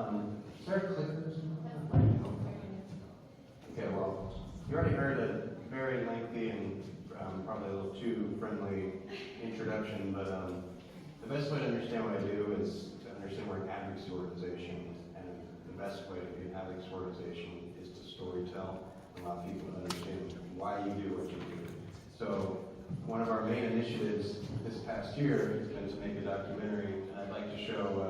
Is there a clicker or something? Okay, well, you already heard a very lengthy and probably a little too friendly introduction, but the best way to understand what I do is to understand we're an advocacy organization, and the best way to be an advocacy organization is to storytell and allow people to understand why you do what you do. So one of our main initiatives this past year has been to make a documentary, and I'd like to show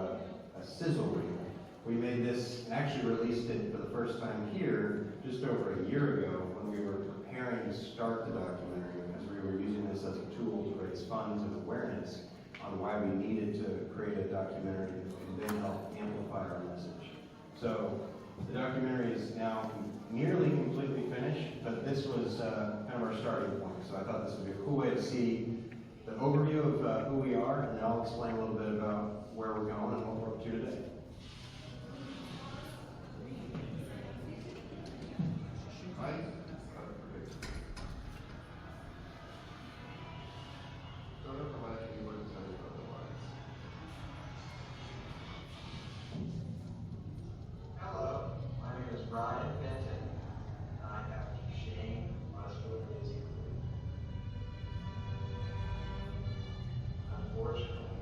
a sizzle reel. We made this and actually released it for the first time here just over a year ago when we were preparing to start the documentary, because we were using this as a tool to raise funds and awareness on why we needed to create a documentary that could then help amplify our message. So the documentary is now nearly completely finished, but this was kind of our starting point. So I thought this would be a cool way to see the overview of who we are, and then I'll explain a little bit about where we're going and what we're up to today. Hello, my name is Brian Benton, and I have Duchenne muscular dystrophy. Unfortunately,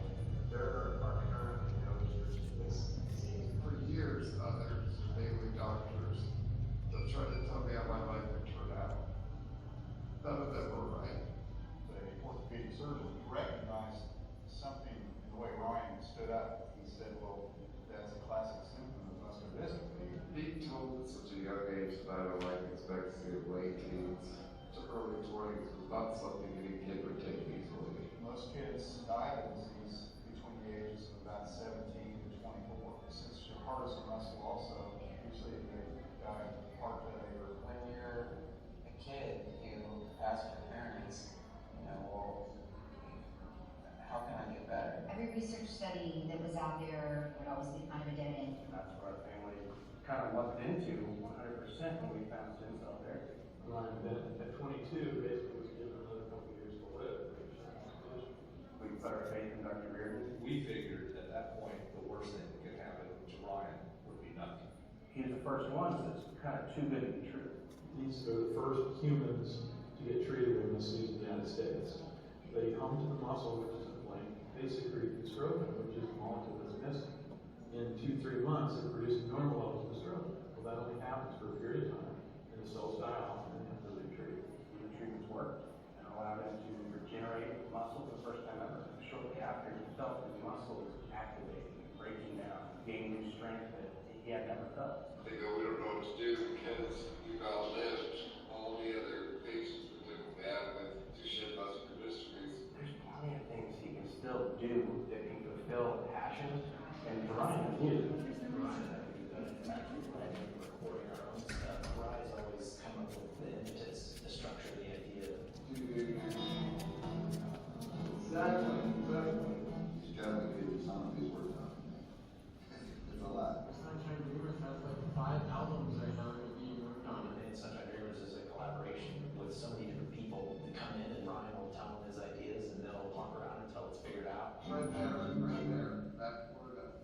there are currently no cures to this disease. For years, others, mainly doctors, have tried to tell me how my life would turn out. None of them were right. The orthopedic surgeon recognized something in the way Ryan stood up. He said, well, that's a classic symptom of muscular dystrophy. Being told at such a young age that I had a life expectancy of late teens to early 20s was not something any kid would take easily. Most kids die of the disease between the ages of about 17 to 24. Since your heart is a muscle also, usually they die of heart failure. When you're a kid, you ask your parents, well, how can I get better? Every research study that was out there would always be kind of a dead end. That's what our family kind of lumped into 100% when we found stem cell therapy. Ryan Bennett at 22 basically was given another couple years to live. We put our faith in Dr. Reardon. We figured at that point the worst thing that could happen to Ryan would be nothing. He was the first one, so it's kind of too good to be true. These are the first humans to get treated with this in the United States. They come to the muscle, which is inflamed. They secrete dystrophin, which is the molecule that's missing. In 2-3 months, it produces normal levels of dystrophin. Well, that only happens for a period of time, and the cells die off, and then have to retreat. The treatments worked and allowed him to regenerate muscle for the first time ever. Shortly after, he felt his muscles activating, breaking down, gaining new strength that he had never felt. They go, we don't know what to do because we've outlived all the other patients with Duchenne muscular dystrophies. There's plenty of things he can still do that can fulfill passion and drive. Recording our own stuff. Rise always come up with the impetus, the structure, the idea. Exactly. He's got to give you some of his work done. It's a lot. Sunshine Dreamers has like 5 albums right now that are being worked on. And Sunshine Dreamers is a collaboration with so many different people that come in, and Ryan will tell them his ideas, and they'll walk around until it's figured out. Right there. That word, that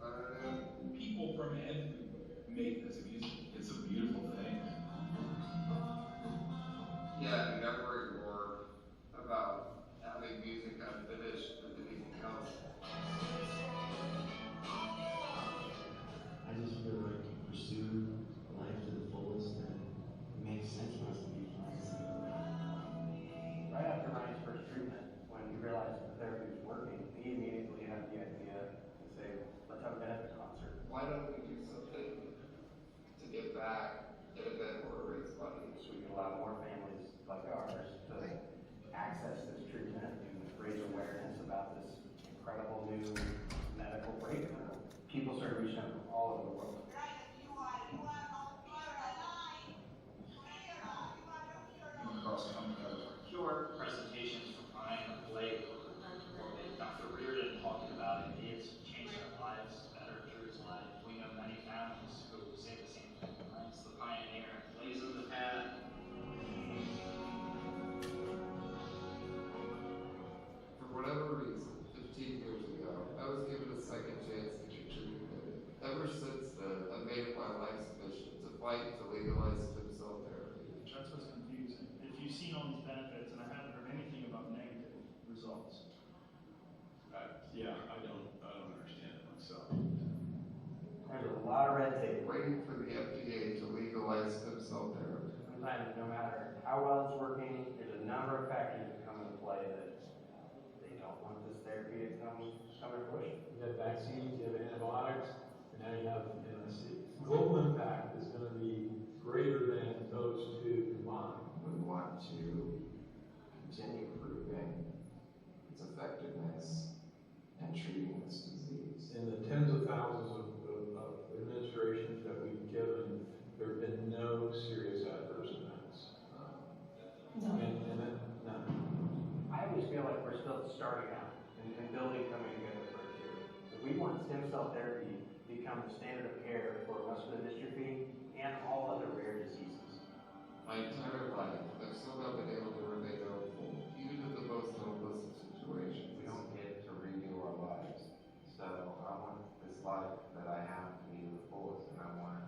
fight to legalize stem cell therapy. That's what's confusing. If you've seen all these benefits, and I haven't heard anything about negative results. Yeah, I don't understand it myself. There's a lot of red tape. Waiting for the FDA to legalize stem cell therapy. Sometimes, no matter how well it's working, there's a number of factors that come into play that they don't want this therapy to come to fruition. You have vaccines, you have antibiotics, and now you have, global impact is gonna be greater than those two combined. We want to continue proving its effectiveness in treating this disease. In the tens of thousands of administrations that we've given, there have been no serious adverse events. And then, no. I always feel like we're still starting out and building coming together for a cure. If we want stem cell therapy to become the standard of care for muscular dystrophy and all other rare diseases. My entire life, I've still not been able to remain hopeful, even in the most hopeless of situations. We don't get to redo our lives. So I want this life that I have to be the fullest, and I want,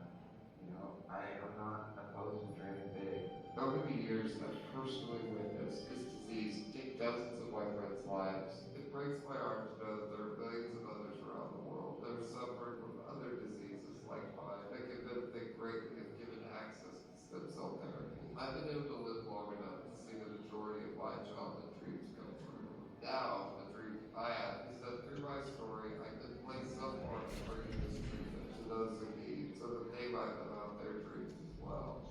I am not opposed to dreaming big. Over the years, I've personally witnessed this disease take dozens of my friends' lives. It breaks my heart to know that there are millions of others around the world that are suffering from other diseases like mine that could benefit greatly if given access to stem cell therapy. I've been able to live long enough to see the majority of my childhood dreams come true. Now, the dream I have is that through my story, I can play some part in bringing this treatment to those in need so that they might live out their dreams as well.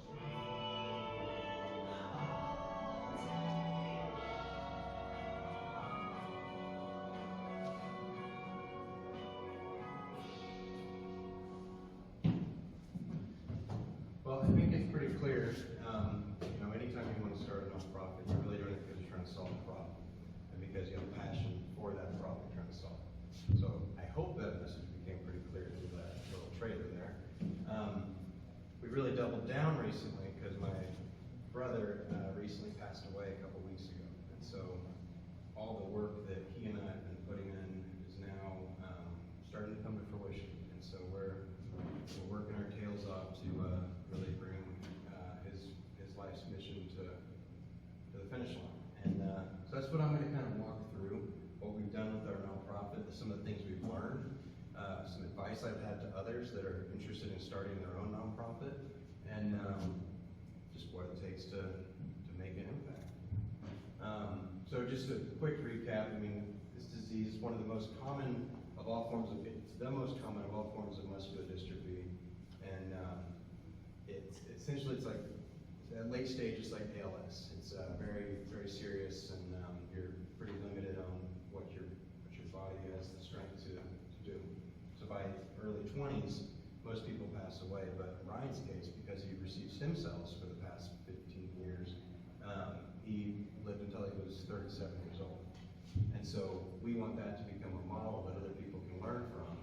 Well, I think it's pretty clear, anytime you want to start a nonprofit, you're really doing it because you're trying to solve a problem, and because you have a passion for that problem you're trying to solve. So I hope that message became pretty clear through that little trailer there. We really doubled down recently because my brother recently passed away a couple weeks ago, and so all the work that he and I have been putting in is now starting to come to fruition, and so we're working our tails off to really bring his life's mission to the finish line. And so that's what I'm going to kind of walk through, what we've done with our nonprofit, some of the things we've learned, some advice I've had to others that are interested in starting their own nonprofit, and just what it takes to make an impact. So just a quick recap, this disease is one of the most common of all forms of, it's the most common of all forms of muscular dystrophy, and it's like, at late stage, it's like ALS. It's very, very serious, and you're pretty limited on what your body has the strength to do. So by early 20s, most people pass away, but in Ryan's case, because he received stem cells for the past 15 years, he lived until he was 37 years old. And so we want that to become a model that other people can learn from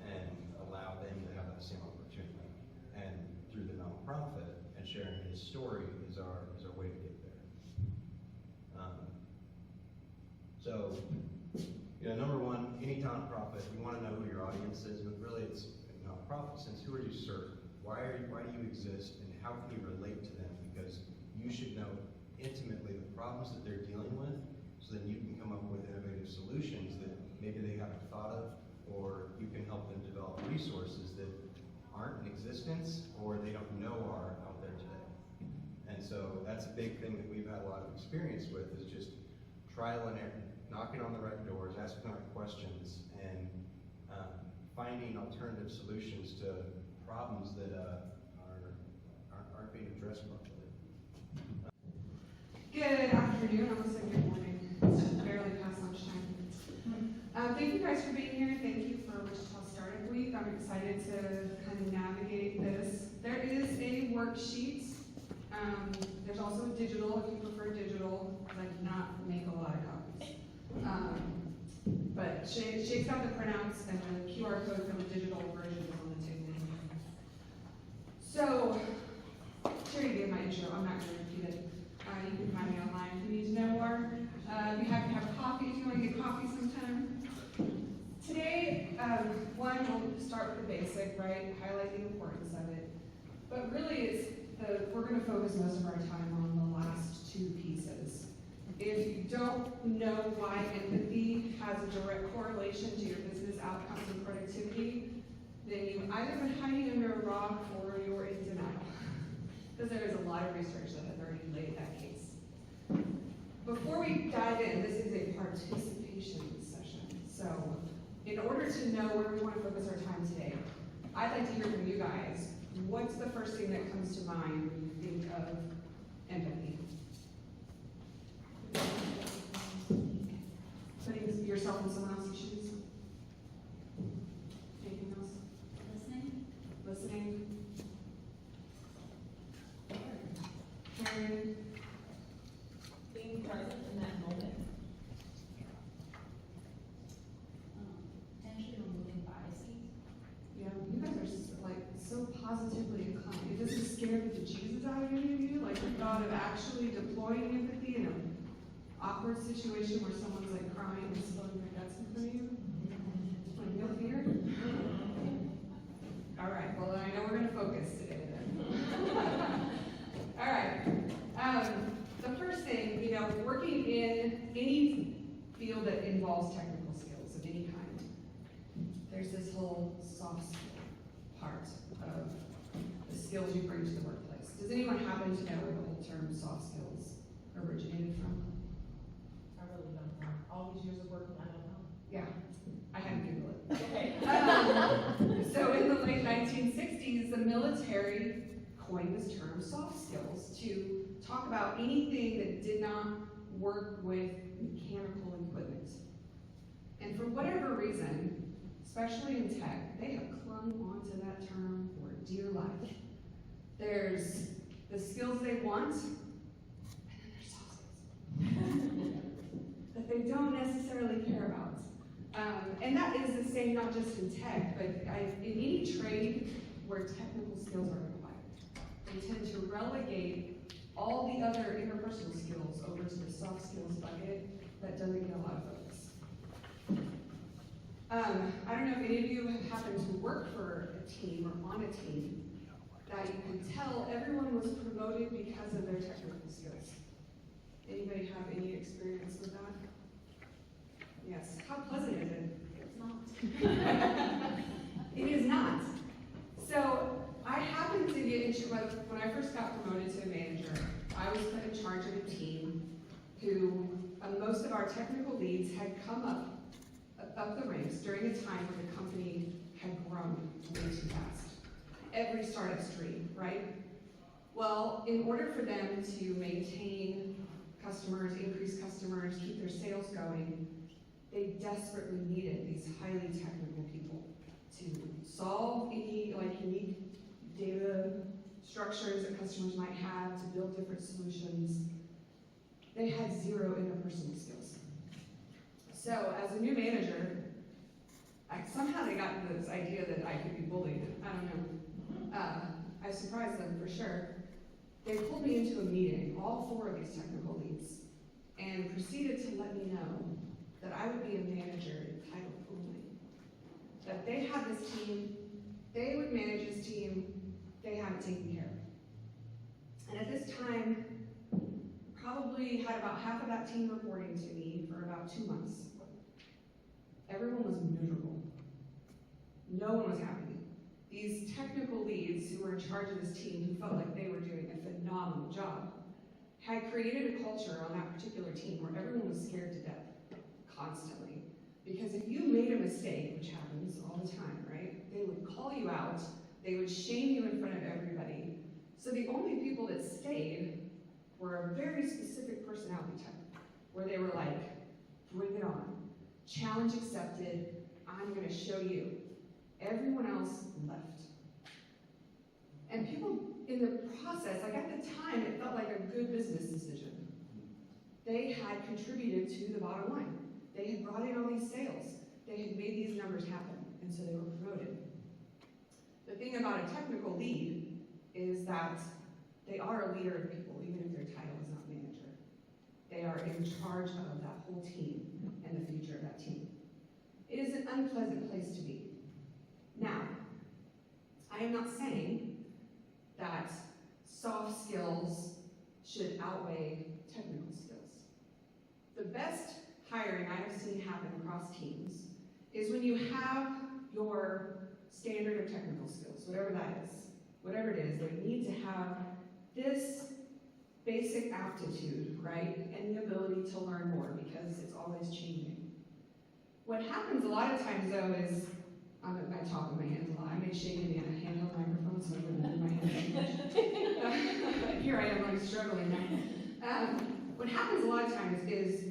and allow them to have that same opportunity. And through the nonprofit and sharing his story is our way to get there. So, number one, any nonprofit, you want to know who your audience is, but really it's a nonprofit sense. Who are you serving? Why do you exist, and how can you relate to them? Because you should know intimately the problems that they're dealing with, so that you can come up with innovative solutions that maybe they haven't thought of, or you can help them develop resources that aren't in existence or they don't know are out there today. And so that's a big thing that we've had a lot of experience with, is just trial and error, knocking on the right doors, asking the right questions, and finding alternative solutions to problems that aren't being addressed properly. Good afternoon, I almost said good morning, it's barely past lunchtime. Thank you guys for being here, thank you for Wichita Startup Week. I'm excited to kind of navigate this. There is a worksheet, there's also digital if you prefer digital, because I did not make a lot of copies. But Shake's got the printouts and the QR code for the digital version is on the table. So, Terry gave my intro, I'm not going to repeat it. You can find me online if you need to know more. We have to have coffee if you want to get coffee sometime. Today, we'll start with the basic, right? Highlight the importance of it. But really, focus most of our time on the last two pieces. If you don't know why empathy has a direct correlation to your business outcomes and productivity, then you've either been hiding under a rock or you're in denial. Because there is a lot of research that has already laid that case. Before we dive in, this is a participation session. So in order to know where we want to focus our time today, I'd like to hear from you guys. What's the first thing that comes to mind when you think of empathy? Putting yourself in someone else's shoes? Anything else? Listening? Karen? Being present in that moment. Potentially removing biases. Yeah, you guys are so positively inclined. It doesn't scare the bejesus out of any of you, like the thought of actually deploying empathy in an awkward situation where someone's like crying and spilling their guts in front of you. Like, no fear? All right, well, I know we're gonna focus today then. All right, the first thing, working in any field that involves technical skills of any kind, there's this whole soft skill part of the skills you bring to the workplace. Does anyone happen to know where the whole term soft skills originated from? I really don't know. All these years of working, I don't know. Yeah, I had to Google it. Okay. So in the late 1960s, the military coined this term soft skills to talk about anything that did not work with mechanical equipment. And for whatever reason, especially in tech, they have clung onto that term for dear life. There's the skills they want, and then there's soft skills that they don't necessarily care about. And that is the same not just in tech, but in any trade where technical skills are required. They tend to relegate all the other interpersonal skills over to the soft skills bucket that doesn't get a lot of focus. I don't know if any of you have happened to work for a team or on a team that you could tell everyone was promoted because of their technical skills. Anybody have any experience with that? Yes. How pleasant is it? It's not. It is not. So I happened to get into, when I first got promoted to a manager, I was put in charge of a team who, most of our technical leads had come up the ranks during a time when the company had grown way too fast. Every startup's dream, right? Well, in order for them to maintain customers, increase customers, keep their sales going, they desperately needed these highly technical people to solve any unique data structures that customers might have, to build different solutions. They had zero interpersonal skills. So as a new manager, somehow they got this idea that I could be bullied. I don't know. I surprised them for sure. They pulled me into a meeting, all 4 of these technical leads, and proceeded to let me know that I would be a manager in title only. That they had this team, they would manage this team, they had it taken care of. And at this time, probably had about half of that team reporting to me for about 2 months. Everyone was miserable. No one was happy. These technical leads who were in charge of this team, who felt like they were doing a phenomenal job, had created a culture on that particular team where everyone was scared to death, constantly. Because if you made a mistake, which happens all the time, right? They would call you out, they would shame you in front of everybody. So the only people that stayed were a very specific personality type, where they were like, bring it on. Challenge accepted, I'm gonna show you. Everyone else left. And people in the process, at the time, it felt like a good business decision. They had contributed to the bottom line. They had brought in all these sales. They had made these numbers happen, and so they were promoted. The thing about a technical lead is that they are a leader of people, even if their title is not manager. They are in charge of that whole team and the future of that team. It is an unpleasant place to be. Now, I am not saying that soft skills should outweigh technical skills. The best hiring I have seen happen across teams is when you have your standard of technical skills, whatever that is, whatever it is, they need to have this basic aptitude, right? And the ability to learn more because it's always changing. What happens a lot of times though is, I talk with my hands a lot. I may shake in the handheld microphone, so I wouldn't move my hands too much. Here I am, like struggling now. What happens a lot of times is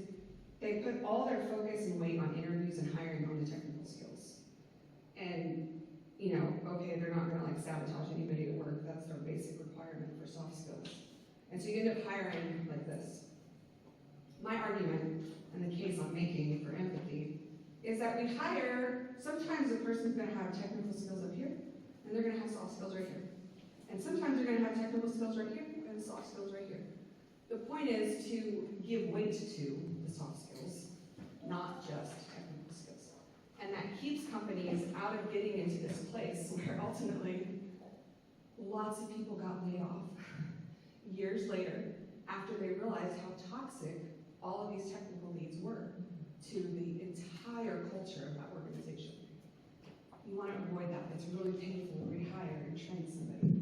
they put all their focus and weight on interviews and hiring on the technical skills. And, you know, okay, they're not gonna like sabotage anybody at work. That's their basic requirement for soft skills. And so you end up hiring like this. My argument, and the case I'm making for empathy, is that we hire, sometimes the person's gonna have technical skills up here, and they're gonna have soft skills right here. And sometimes they're gonna have technical skills right here, and soft skills right here. The point is to give weight to the soft skills, not just technical skills. And that keeps companies out of getting into this place where ultimately lots of people got laid off years later after they realized how toxic all of these technical needs were to the entire culture of that organization. You want to avoid that. It's really painful to rehire and train somebody.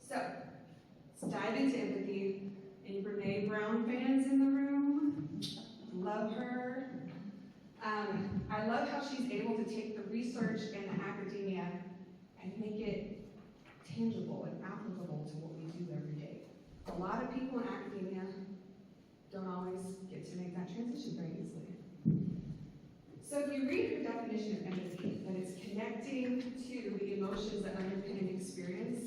So, let's dive into empathy. Any Brene Brown fans in the room? Love her. I love how she's able to take the research and the academia and make it tangible and applicable to what we do every day. A lot of people in academia don't always get to make that transition very easily. So if you read her definition of empathy, that it's connecting to the emotions that underpin an experience,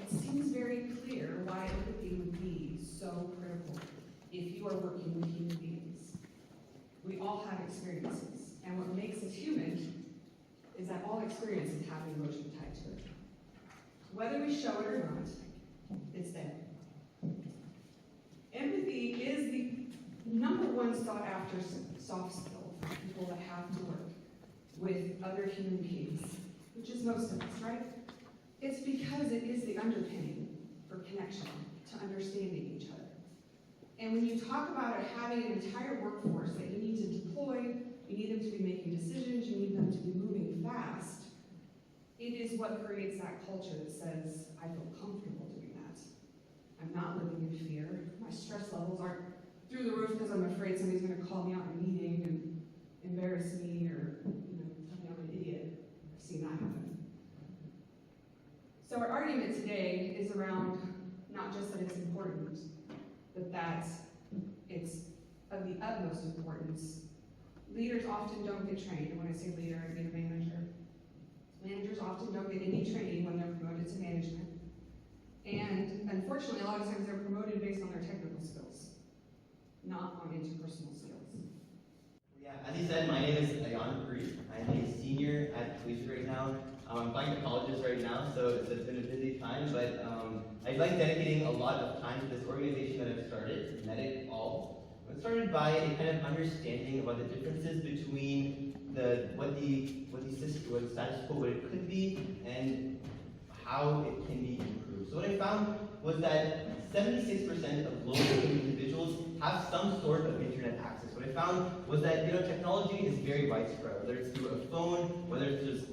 it seems very clear why empathy would be so critical if you are working with human beings. We all have experiences, and what makes us human is that all experiences have an emotion tied to it. Whether we show it or not, it's there. Empathy is the number one sought after soft skill for people that have to work with other human beings, which is most of us, right? It's because it is the underpinning for connection, to understanding each other. And when you talk about having an entire workforce that you need to deploy, you need them to be making decisions, you need them to be moving fast, it is what creates that culture that says, I feel comfortable doing that. I'm not living in fear. My stress levels aren't through the roof because I'm afraid somebody's going to call me out in a meeting and embarrass me or, tell me I'm an idiot. I've seen that happen. So our argument today is around not just that it's important, but that it's of the utmost importance. Leaders often don't get trained, and when I say leader, I mean manager. Managers often don't get any training when they're promoted to management. And unfortunately, a lot of times they're promoted based on their technical skills, not on interpersonal skills. Yeah, as he said, my name is Ayan Parikh. I'm a senior at Collegiate right now. I'm applying to colleges right now, so it's been a busy time, but I'd like dedicating a lot of time to this organization that I've started, Medic All. It started by a kind of understanding about the differences between what the status quo, what it could be, and how it can be improved. So what I found was that 76% of low-income individuals have some sort of internet access. What I found was that technology is very widespread, whether it's through a phone, whether it's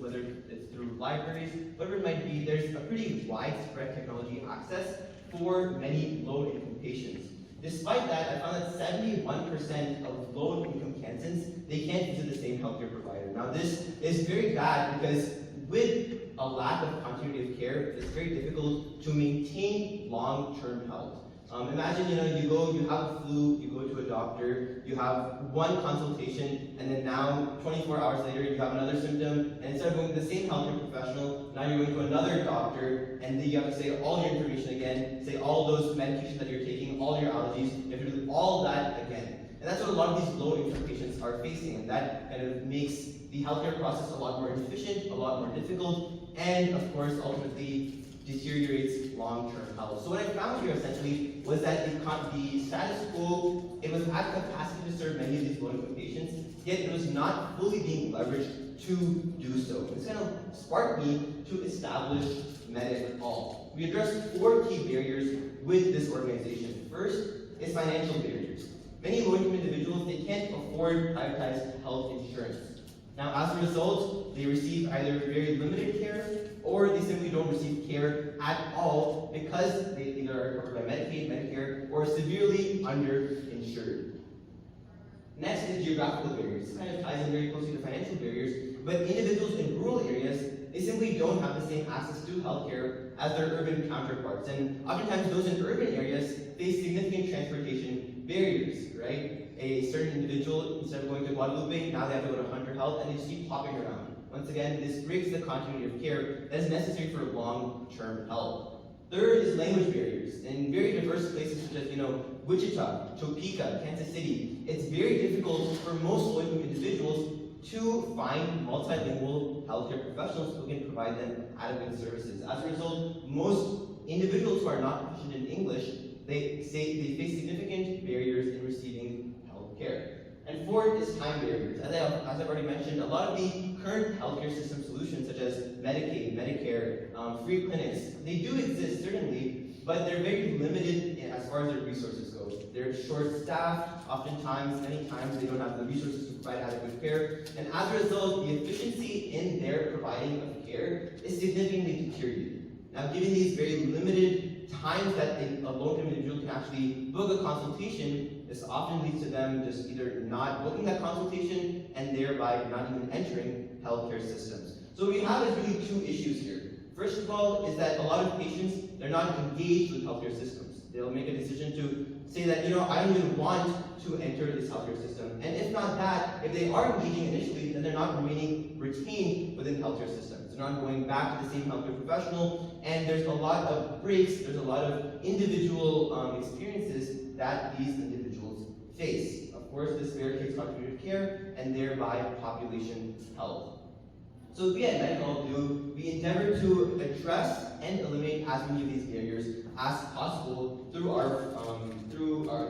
through libraries, whatever it might be. There's a pretty widespread technology access for many low-income patients. Despite that, I found that 71% of low-income Kansans, they can't visit the same healthcare provider. Now this is very bad because with a lack of continuity of care, it's very difficult to maintain long-term health. Imagine, you have a flu, you go to a doctor, you have one consultation, and then now, 24 hours later, you have another symptom, and instead of going to the same healthcare professional, now you're going to another doctor, and then you have to say all your information again, say all those medications that you're taking, all your allergies, you have to do all that again. And that's what a lot of these low-income patients are facing, and that kind of makes the healthcare process a lot more inefficient, a lot more difficult, and of course, ultimately, deteriorates long-term health. So what I found here essentially was that the status quo, it was at capacity to serve many of these low-income patients, yet it was not fully being leveraged to do so. This kind of sparked me to establish Med-All. We address 4 key barriers with this organization. First is financial barriers. Many low-income individuals, they can't afford privatized health insurance. Now, as a result, they receive either very limited care or they simply don't receive care at all because they either are covered by Medicaid, Medicare, or severely underinsured. Next is geographical barriers. This kind of ties in very closely to financial barriers, but individuals in rural areas, they simply don't have the same access to healthcare as their urban counterparts. And oftentimes those in urban areas face significant transportation barriers, right? A certain individual, instead of going to Guadalupe, now they have to go to Hunter Health, and they just keep hopping around. Once again, this breaks the continuity of care that is necessary for long-term health. Third is language barriers. In very diverse places such as, Wichita, Topeka, Kansas City, it's very difficult for most low-income individuals to find multilingual healthcare professionals who can provide them adequate services. As a result, most individuals who are not proficient in English, they face significant barriers in receiving health care. And fourth is time barriers. As I've already mentioned, a lot of the current healthcare system solutions, such as Medicaid, Medicare, free clinics, they do exist certainly, but they're very limited as far as their resources go. They're short-staffed, oftentimes, many times they don't have the resources to provide adequate care, and as a result, the efficiency in their providing of care is significantly deteriorated. Now, given these very limited times that a low-income individual can actually book a consultation, this often leads to them just either not booking that consultation and thereby not even entering healthcare systems. So what we have is really 2 issues here. First of all is that a lot of patients, they're not engaged with healthcare systems. They'll make a decision to say that, I don't even want to enter this healthcare system. And if not that, if they are engaging initially, then they're not remaining retained within healthcare systems. They're not going back to the same healthcare professional, and there's a lot of breaks, there's a lot of individual experiences that these individuals face. Of course, this barricades continuity of care and thereby population health. So we at Med-All do, we endeavor to address and eliminate as many of these barriers as possible through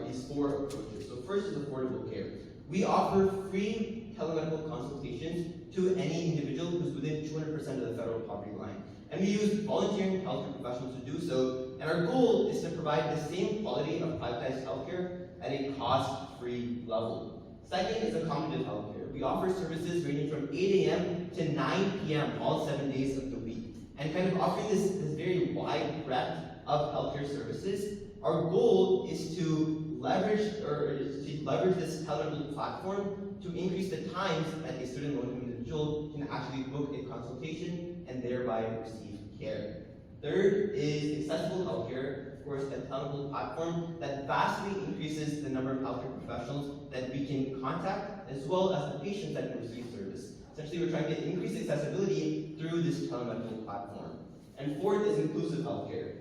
these 4 approaches. So first is affordable care. We offer free telemedical consultations to any individual who's within 200% of the federal poverty line. And we use volunteering healthcare professionals to do so, and our goal is to provide the same quality of privatized healthcare at a cost-free level. Second is accommodative healthcare. We offer services ranging from 8 a.m. to 9 p.m. all 7 days of the week. And kind of offering this very wide breadth of healthcare services, our goal is to leverage this telemedical platform to increase the times that a certain low-income individual can actually book a consultation and thereby receive care. Third is accessible healthcare, of course, a telemedical platform that vastly increases the number of healthcare professionals that we can contact, as well as the patients that can receive service. Essentially, we're trying to increase accessibility through this telemedical platform. And fourth is inclusive healthcare.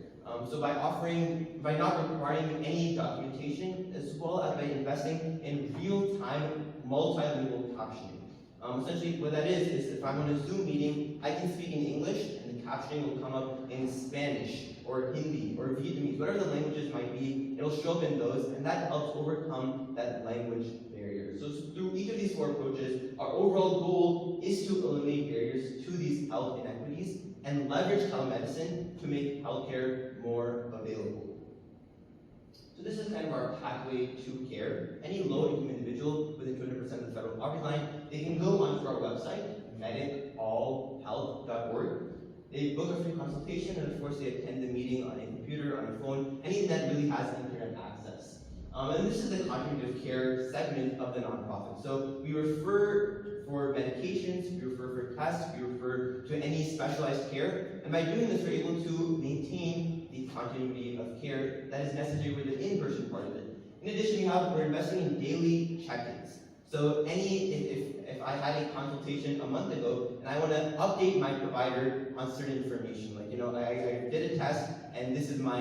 So by not requiring any documentation, as well as by investing in real-time multilingual captioning. Essentially, what that is if I'm on a Zoom meeting, I can speak in English, and the captioning will come up in Spanish, or Hindi, or Vietnamese, whatever the languages might be, it'll show up in those, and that helps overcome that language barrier. So through each of these 4 approaches, our overall goal is to eliminate barriers to these health inequities and leverage telemedicine to make healthcare more available. So this is kind of our pathway to care. Any low-income individual within 200% of the federal poverty line, they can go onto our website, medicallhealth.org. They book a free consultation, and of course they attend the meeting on a computer, on a phone, anything that really has internet access. And this is the continuity of care segment of the nonprofit. So we refer for medications, we refer for tests, we refer to any specialized care, and by doing this, we're able to maintain the continuity of care that is necessary with the in-person part of it. In addition, we're investing in daily check-ins. So if I had a consultation a month ago and I want to update my provider on certain information, like I did a test and this is my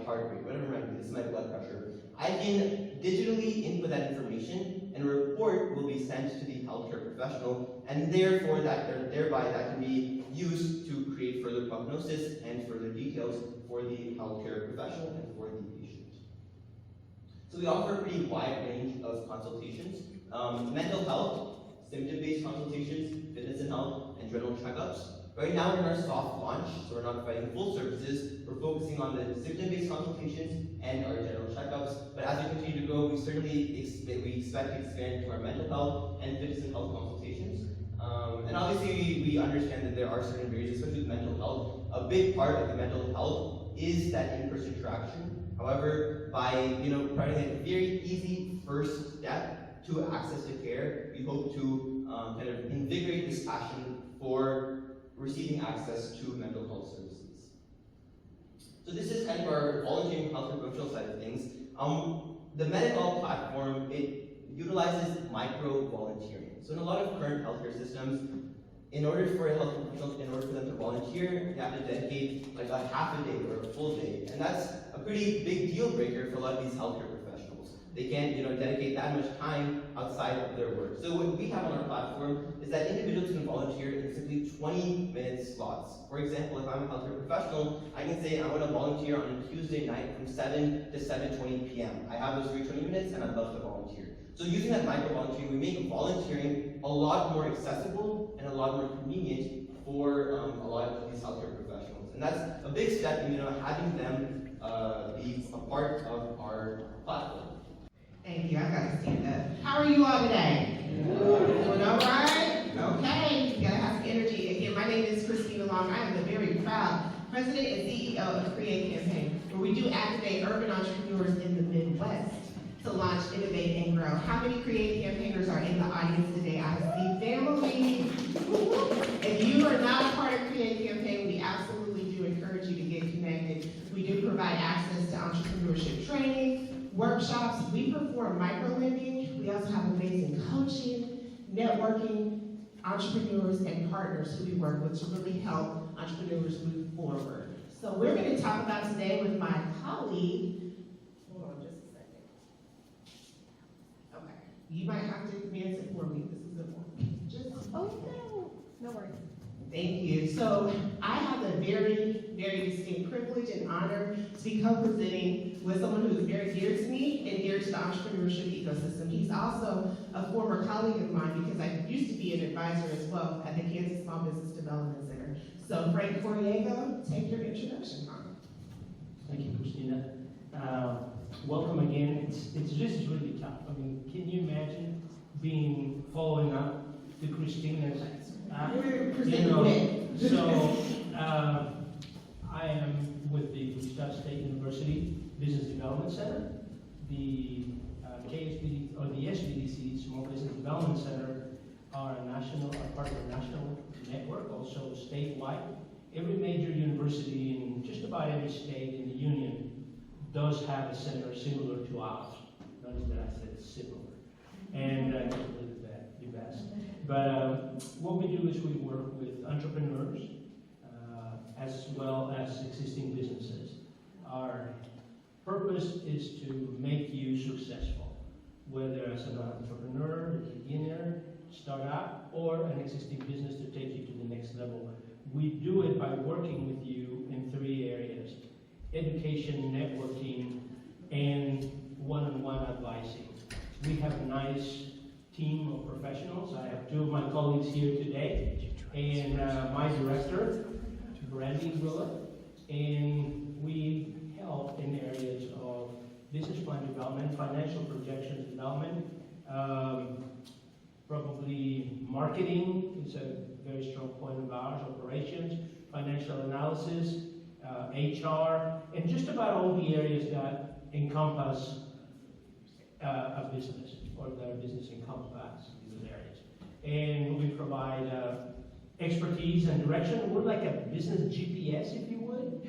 heart rate, whatever it might be, this is my blood pressure, I can digitally input that information and a report will be sent to the healthcare professional, and therefore thereby that can be used to create further prognosis and further details for the healthcare professional and for the patient. So we offer a pretty wide range of consultations. Mental health, symptom-based consultations, fitness and health, and general checkups. Right now we're in our soft launch, so we're not providing full services. We're focusing on the symptom-based consultations and our general checkups. But as we continue to grow, we certainly expect to expand to our mental health and fitness and health consultations. And obviously we understand that there are certain barriers, especially with mental health. A big part of the mental health is that in-person interaction. However, by providing a very easy first step to access to care, we hope to kind of invigorate this passion for receiving access to mental health services. So this is kind of our volunteering healthcare professional side of things. The Medi-Vol platform, it utilizes micro-volunteering. So in a lot of current healthcare systems, in order for a healthcare professional, in order for them to volunteer, they have to dedicate like a half a day or a full day. And that's a pretty big deal breaker for a lot of these healthcare professionals. They can't, dedicate that much time outside of their work. So what we have on our platform is that individuals can volunteer in simply 20-minute slots. For example, if I'm a healthcare professional, I can say I want to volunteer on a Tuesday night from 7 to 7:20 p.m. I have those free 20 minutes and I'd love to volunteer. So using that micro-volunteering, we make volunteering a lot more accessible and a lot more convenient for a lot of these healthcare professionals. And that's a big step in having them be a part of our platform. Thank you. I gotta stand up. How are you all today? Doing all right? Okay. You gotta have some energy. Again, my name is Christina Long. I am the very proud president and CEO of Create Campaign, where we do activate urban entrepreneurs in the Midwest to launch, innovate, and grow. How many Create Campaigners are in the audience today? I see family. If you are not a part of Create Campaign, we absolutely do encourage you to get connected. We do provide access to entrepreneurship training, workshops. We perform micro-lending. We also have amazing coaching, networking, entrepreneurs, and partners who we work with to really help entrepreneurs move forward. So we're going to talk about today with my colleague. Hold on just a second. Okay. You might have to advance it for me. This is important. Just No worries. Thank you. So I have the very, very distinct privilege and honor to be co-presenting with someone who is very dear to me and dear to the entrepreneurship ecosystem. He's also a former colleague of mine because I used to be an advisor as well at the Kansas Small Business Development Center. So Frank Coriego, take your introduction, Mom. Thank you, Christina. Welcome again. This is really tough. I mean, can you imagine following up to Christina's I am with the Wichita State University Business Development Center. The KSBD or the SBDC Small Business Development Center are part of a national network, also statewide. Every major university in just about every state in the union does have a center similar to ours. Notice that I said similar. And I can't believe that, you best. But what we do is we work with entrepreneurs as well as existing businesses. Our purpose is to make you successful, whether as an entrepreneur, a beginner, startup, or an existing business to take you to the next level. We do it by working with you in 3 areas: education, networking, and one-on-one advising. We have a nice team of professionals. I have 2 of my colleagues here today, and my director, Brandy Willa, and we help in areas of business plan development, financial projections development, probably marketing is a very strong point of ours, operations, financial analysis, HR, and just about all the areas that encompass a business, or that a business encompasses these areas. And we provide expertise and direction. We're like a business GPS, if you would.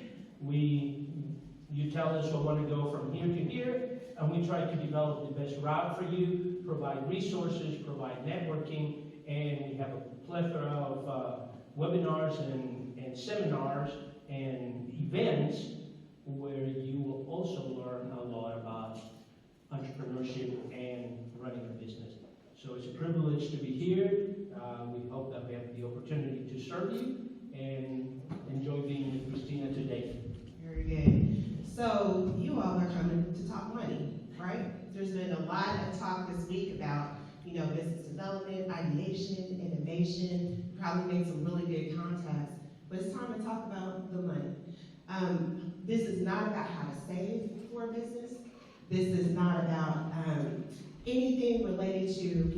You tell us, I want to go from here to here, and we try to develop the best route for you, provide resources, provide networking, and we have a plethora of webinars and seminars and events where you will also learn a lot about entrepreneurship and running a business. So it's a privilege to be here. We hope that we have the opportunity to serve you and enjoy being with Christina today. Very good. So you all are coming to talk money, right? There's been a lot of talk this week about, business development, ideation, innovation. Probably made some really good contacts. but it's time to talk about the money. This is not about how to save for a business. This is not about anything related to,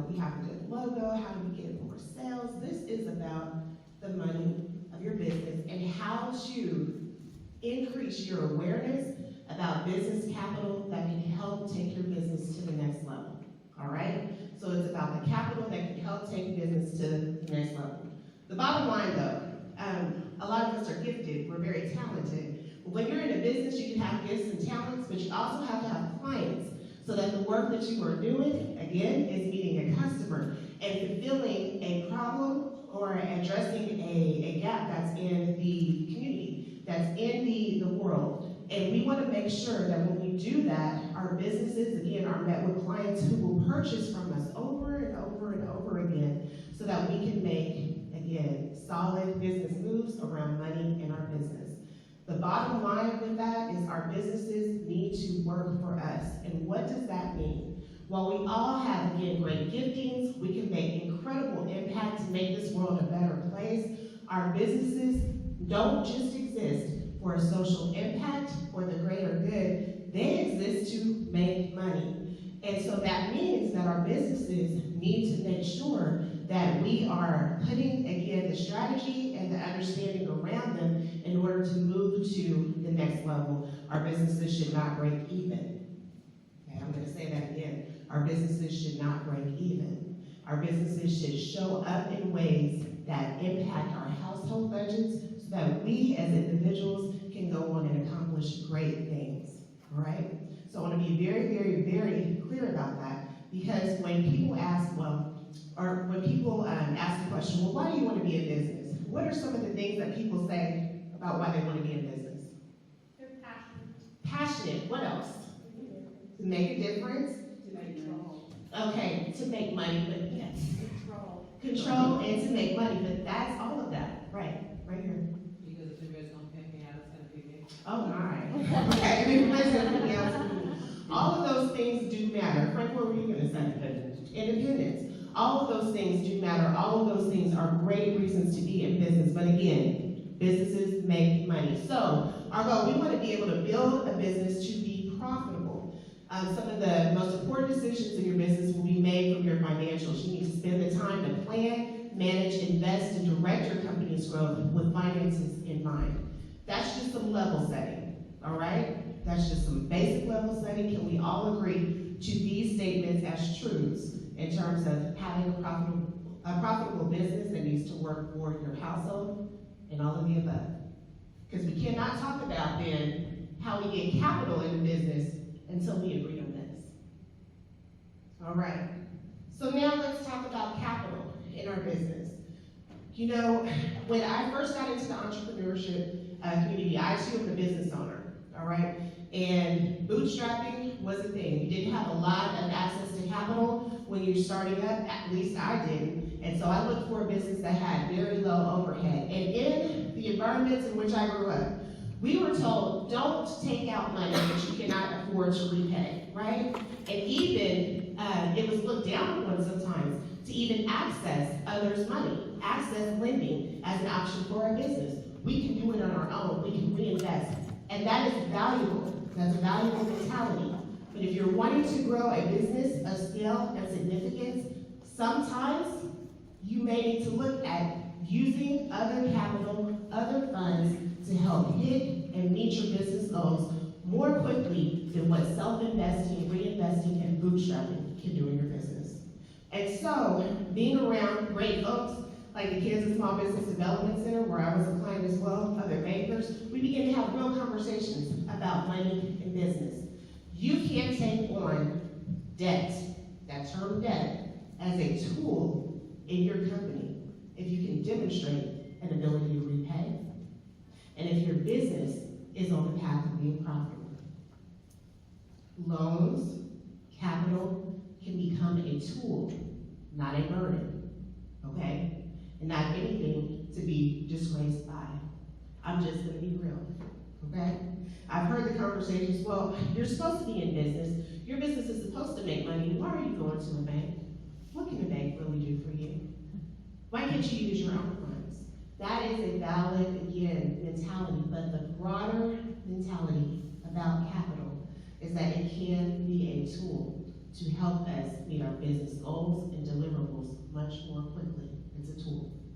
we have a good logo, how do we get more sales? This is about the money of your business and how to increase your awareness about business capital that can help take your business to the next level, all right? So it's about the capital that can help take business to the next level. The bottom line though, a lot of us are gifted, we're very talented. But when you're in a business, you can have gifts and talents, but you also have to have clients so that the work that you are doing, again, is meeting a customer and fulfilling a problem or addressing a gap that's in the community, that's in the world. And we want to make sure that when we do that, our businesses, again, are met with clients who will purchase from us over and over and over again so that we can make, again, solid business moves around money in our business. The bottom line with that is our businesses need to work for us. And what does that mean? While we all have, again, great giftings, we can make incredible impact to make this world a better place. Our businesses don't just exist for a social impact or the greater good. They exist to make money. And so that means that our businesses need to make sure that we are putting, again, the strategy and the understanding around them in order to move to the next level. Our businesses should not break even. Okay, I'm going to say that again. Our businesses should not break even. Our businesses should show up in ways that impact our household budgets so that we as individuals can go on and accomplish great things, all right? So I want to be very, very, very clear about that, because when people ask, when people ask the question, well, why do you want to be in business? What are some of the things that people say about why they want to be in business? They're passionate. Passionate, what else? To make a difference? Okay, to make money, but yes. Control and to make money, but that's all of that, right here. Because if everybody's gonna pay me out, it's gonna be me. Oh, my. Okay, if everybody's gonna be else. All of those things do matter. Frank, what were you gonna say? Independence. All of those things do matter. All of those things are great reasons to be in business. But again, businesses make money. So our goal, we want to be able to build a business to be profitable. Some of the most important decisions in your business will be made from your financials. You need to spend the time to plan, manage, invest, and direct your company's growth with finances in mind. That's just some level setting, all right? That's just some basic level setting. Can we all agree to these statements as truths in terms of having a profitable business that needs to work for your household and all of the above? Because we cannot talk about then how we get capital in the business until we agree on this. All right. So now let's talk about capital in our business. You know, when I first got into the entrepreneurship community, I too am a business owner, all right? And bootstrapping was a thing. You didn't have a lot of access to capital when you're starting up, at least I didn't. And so I looked for a business that had very low overhead. And in the environments in which I grew up, we were told, don't take out money that you cannot afford to repay, right? And even, it was looked down upon sometimes to even access others' money, access lending as an option for our business. We can do it on our own, we can reinvest. And that is valuable, that's a valuable mentality. But if you're wanting to grow a business of scale and significance, sometimes you may need to look at using other capital, other funds to help hit and meet your business goals more quickly than what self-investing, reinvesting, and bootstrapping can do in your business. And so, being around great folks like the Kansas Small Business Development Center, where I was a client as well, other bankers, we began to have real conversations about money and business. You can't take on debt, that term debt, as a tool in your company if you can demonstrate an ability to repay, and if your business is on the path of being profitable. Loans, capital can become a tool, not a burden, okay? And not anything to be disgraced by. I'm just gonna be real, okay? I've heard the conversations, well, you're supposed to be in business. Your business is supposed to make money. Why are you going to a bank? What can a bank really do for you? Why can't you use your own funds? That is a valid, again, mentality, but the broader mentality about capital is that it can be a tool to help us meet our business goals and deliverables much more quickly. It's a tool.